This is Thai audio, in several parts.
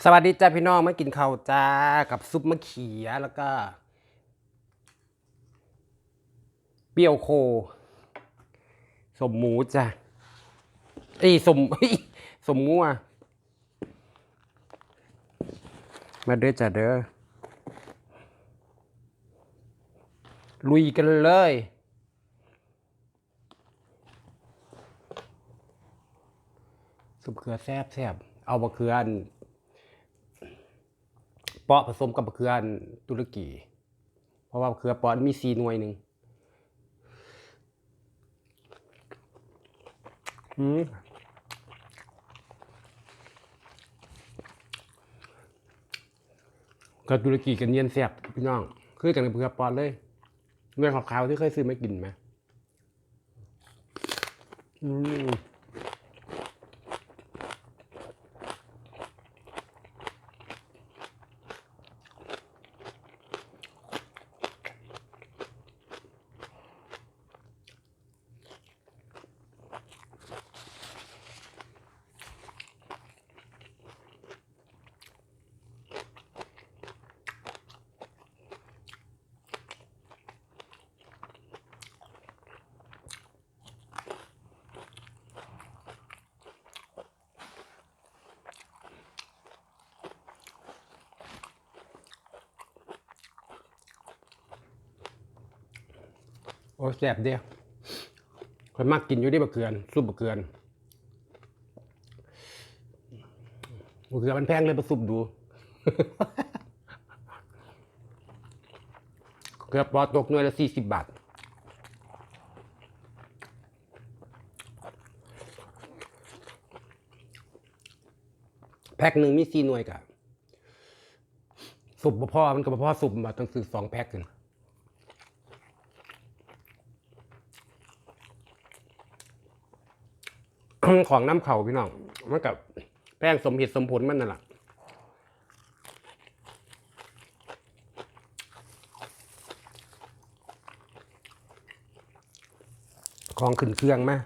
สวัสดีจ้าพี่น้องมากินข้าวจ้ากับซุปมะเขือแล้วก็เปรี้ยวโคสมหมูจ้าสมงัวมาเด้อจ้าเด้อลุยกันเลยซุปเขือแซ่บเอามะเขือเปาะผสมกับมะเขือตุรกีเพราะว่ามะเขือเปาะมี4 หน่วยหนึ่งกับตุรกีกันเนียนแซ่บพี่น้องคือกันกับมะเขือเปาะเลยเนื้อขาวๆที่เคยซื้อมากินไหมโอ้แซ่บเดียวคนมากกินอยู่ที่บะเขือนซุปบะเขือนบะเขือมันแพงเลยมาซุปดูเกือบปอตกหน่วยละ40 บาทแพ็คหนึ่งมี4 หน่วยกะสุบบ่พอมันก็บ่พอสุบมาต้องซื้อ2 แพ็คกันของน้ำเข่าพี่น้องมันกับแป้งสมเหตุสมผลมันนั่นแหละของขึ้นเครื่องมา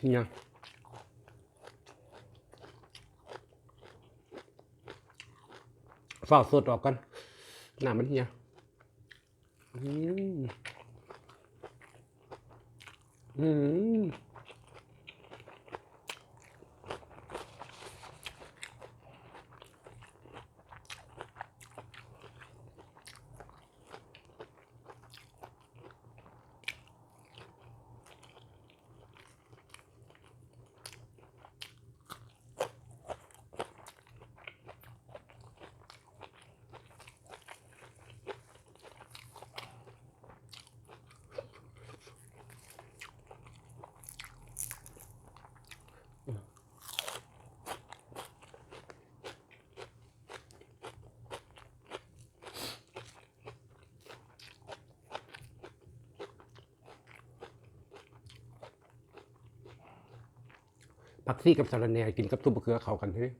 เนี่ยฝ้าสดออกกันหน้ามันเนี่ยอืมผักซี่กับสาระแหน่กินกับซุปมะเขือเข้ากันเฮ้ย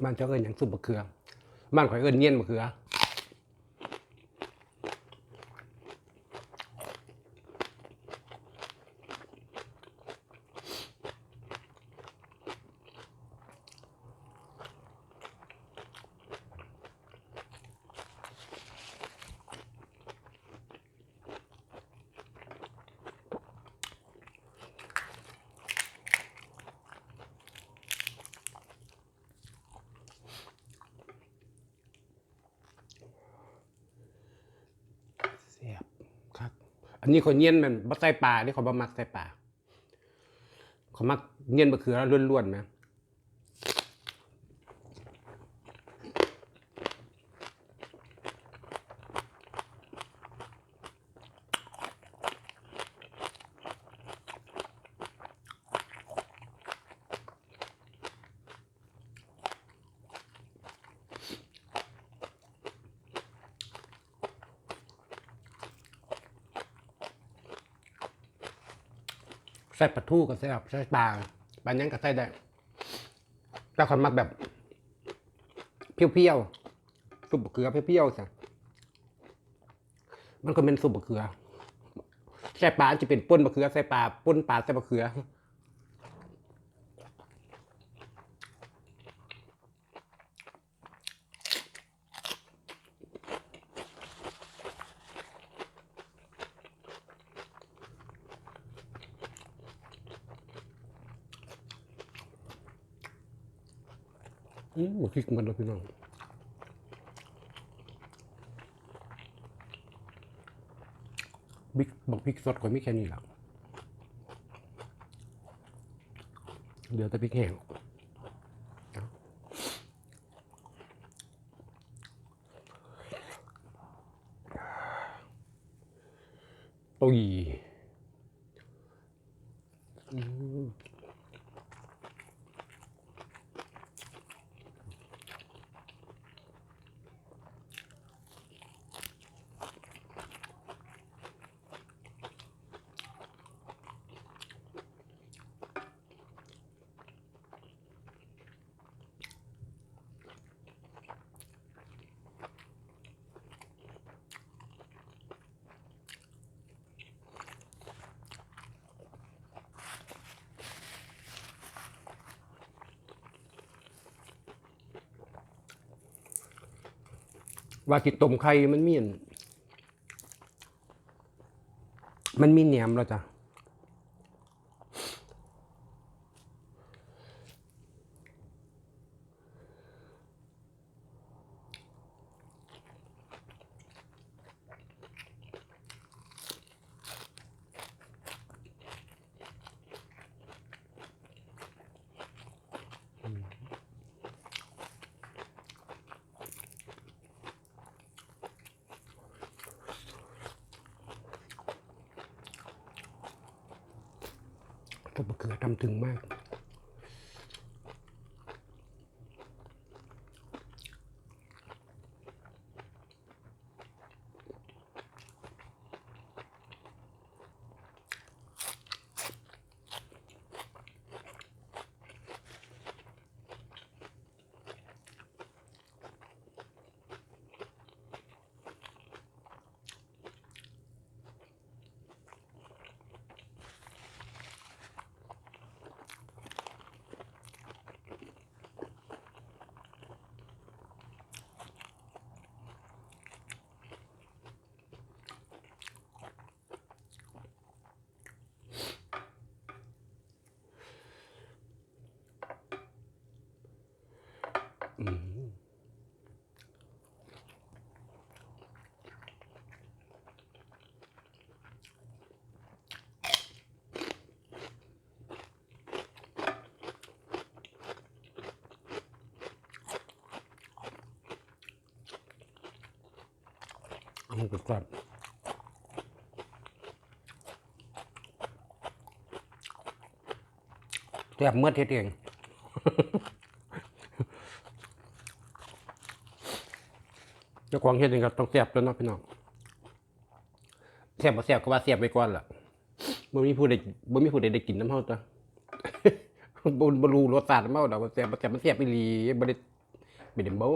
บ้านเจ้าเอิญอย่างซุปมะเขือบ้านข่อยเอิญเนียนมะเขือแซ่บครับอันนี้คนเนียนมันบ่ใส่ปลาที่เขาบ่มักใส่ปลาเขามักเนียนมะเขือล้วนๆไหมใส่ปลาทูก็แซ่บใส่ปลา ปานยังก็ใส่ได้แต่คนมักแบบเปรี้ยวๆซุปมะเขือเปรี้ยวๆสิมันก็เป็นซุปมะเขือใส่ปลาจะเป็นป่นมะเขือใส่ปลาป่นปลาใส่มะเขือหมดพริกมันเลยพี่น้องบักพริกสดก็ไม่แค่นี้หรอกเดี๋ยวแต่พริกแห้งตุยว่าจิตต้มไข่มันมีแหนมแล้วจ้ะซุปมะเขือทำถึงมากมันก็กรอบแซ่บเมื่อเทศเองเจ้าของเฮ็ดเองก็ต้องแซ่บแล้วเนาะพี่น้องแซ่บบ่แซ่บก็ว่าแซ่บไปก่อนล่ะบ่มีผู้ใดได้กินน้ำเฮาตัว บ่รู้รสชาติมันดอกว่าแซ่บบ่แซ่บมันแซ่บอีหลีบ่ได้โม้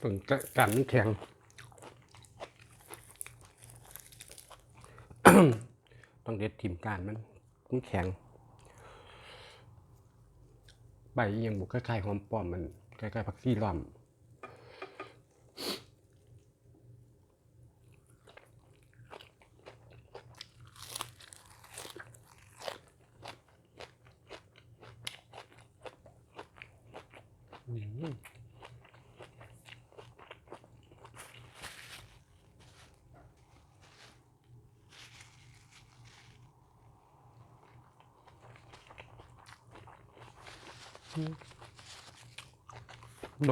ต้องการมันแข็ง ต้องเด็ดถิ่มก้านมันแข็งใบยังบุกคล้ายๆหอมป้อมมันคล้ายๆผักชีล้อม โด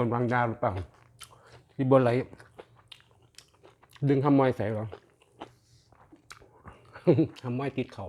นวางยาหรือเปล่าที่บนไหลดึงขโมยใส่หรอ ขโมยติดเขา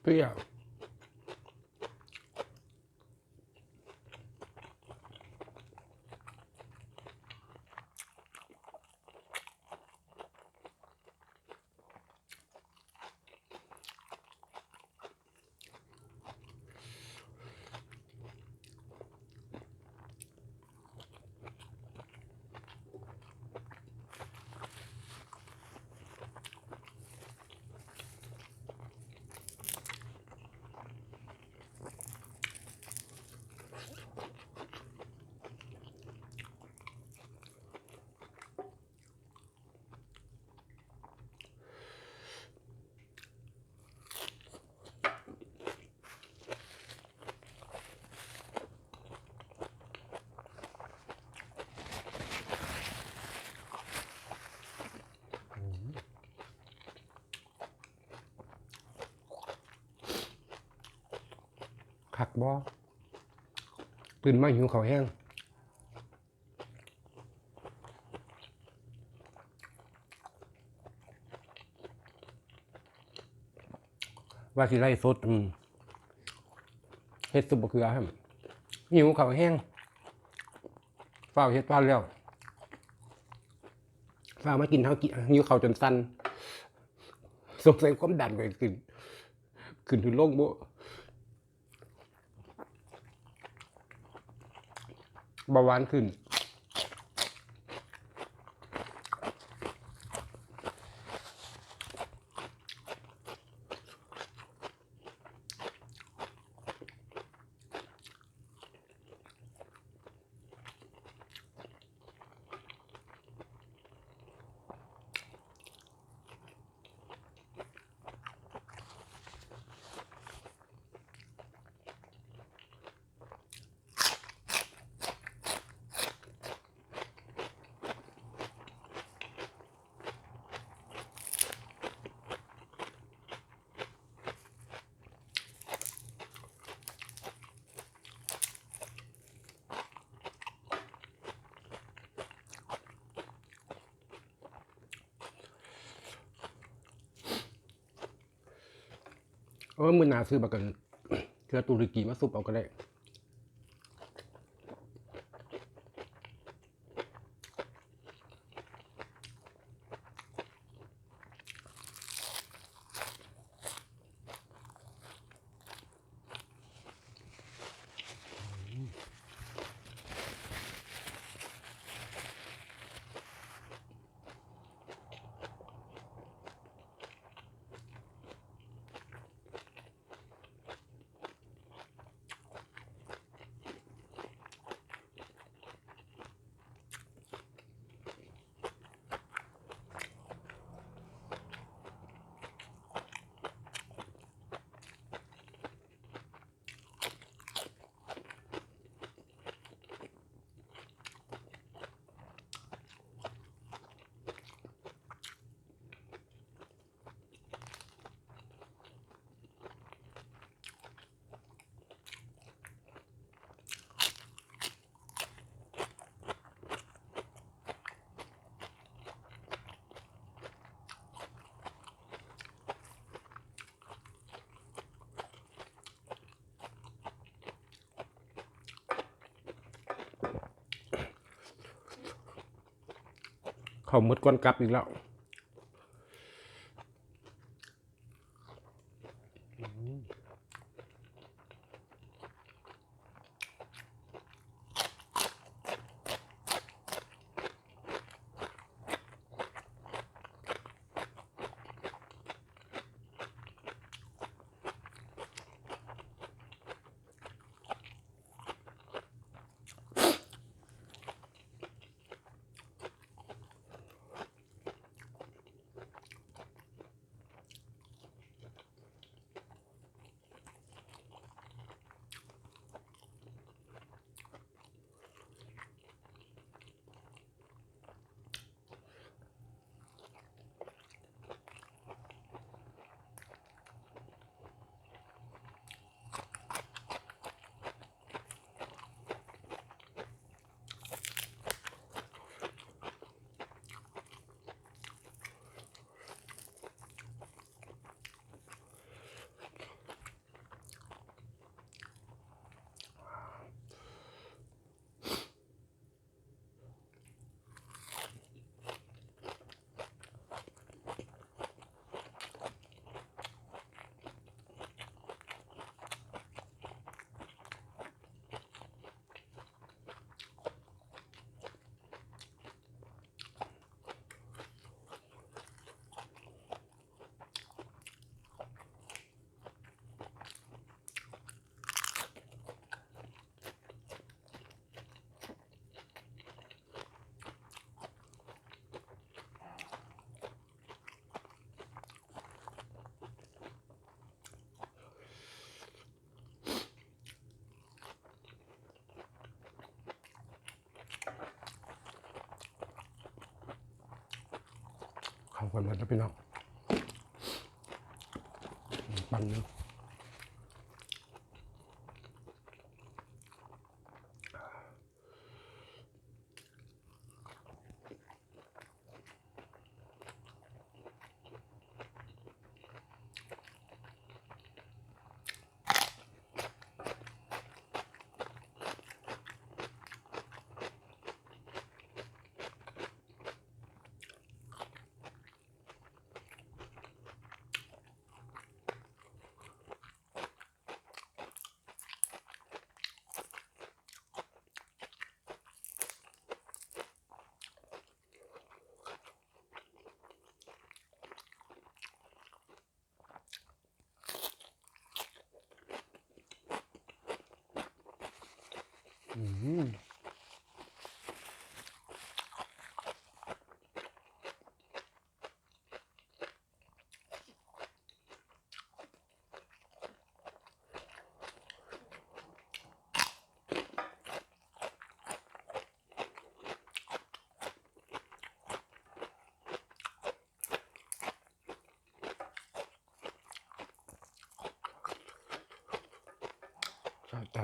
เปรี้ยวคักบ่ตื่นมาหิวข้าวแห้งว่าสิไล่สดเฮ็ดซุปบะเขือให้หิวข้าวแห้งฝ้าวเฮ็ดฝ้าวแล้วฝ้าวมากินเฮากินหิวข้าวจนสั่นสงสัยความดันก็ขึ้นถึงลงบ่เบาหวานขึ้นมื้อหน้าซื้อบักกันเขือตุรกีมาซุปเอาก็ได้ เขาหมดก้อนกลับอีกแล้วเขาคนมันจะพี่น้องปั่นเนาะสะใจ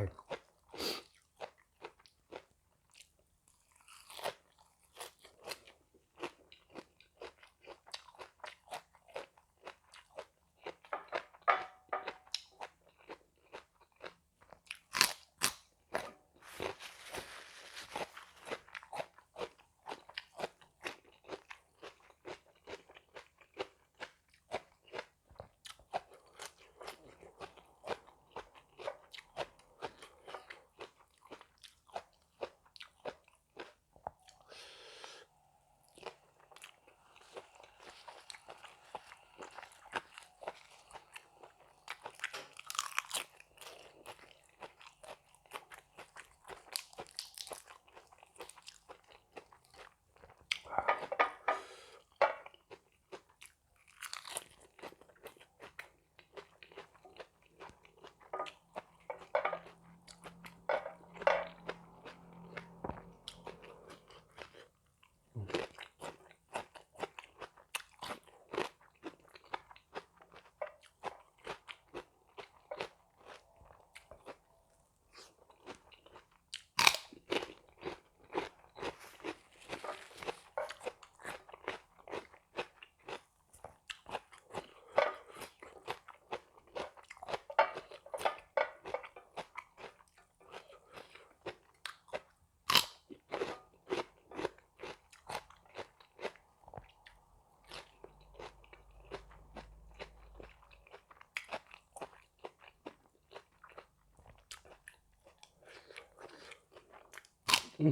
แก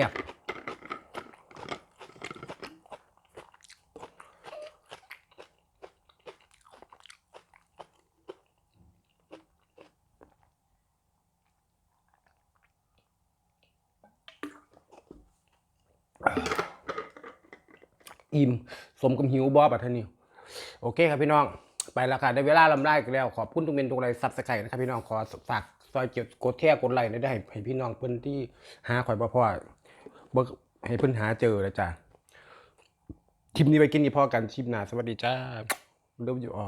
้บอิ่มสมกับหิวบอบัดท่านี้โอเคครับพี่น้องไปแล้วค่ะได้เวลาลำได้กันแล้วขอบคุณทุกเมนทุกไรซับสไครต์นะครับพี่น้องขอฝากซอยกดแชร์กดไลค์ได้ให้พี่น้องเพื่อนที่หาข่อยบ่พ่อบ่ให้เพื่อนหาเจอเลยจ้าคลิปนี้ไปกินอีพอกันคลิปหน้าสวัสดีจ้าเลิฟอยู่ออ